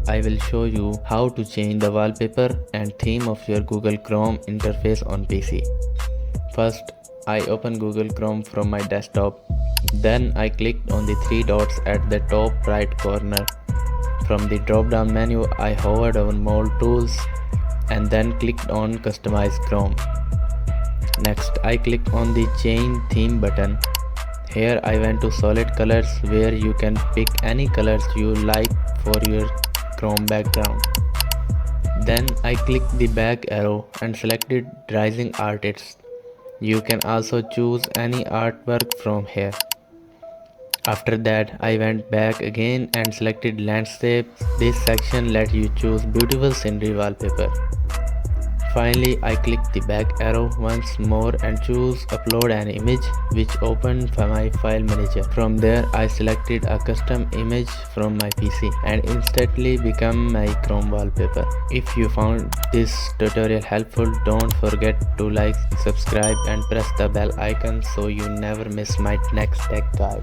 I will show you how to change the wallpaper and theme of your Google Chrome interface on PC. First, I open Google Chrome from my desktop. Then I clicked on the three dots at the top right corner. From the drop-down menu, I hovered over More Tools and then clicked on Customize Chrome. Next, I clicked on the Change Theme button. Here I went to solid colors, where you can pick any colors you like for your Chrome background. Then I clicked the back arrow and selected Rising Artists. You can also choose any artwork from here. After that, I went back again and selected Landscape. This section lets you choose beautiful scenery wallpaper. Finally, I clicked the back arrow once more and choose Upload an image, which opened my file manager. From there, I selected a custom image from my PC and instantly became my Chrome wallpaper. If you found this tutorial helpful, don't forget to like, subscribe and press the bell icon so you never miss my next tech guide.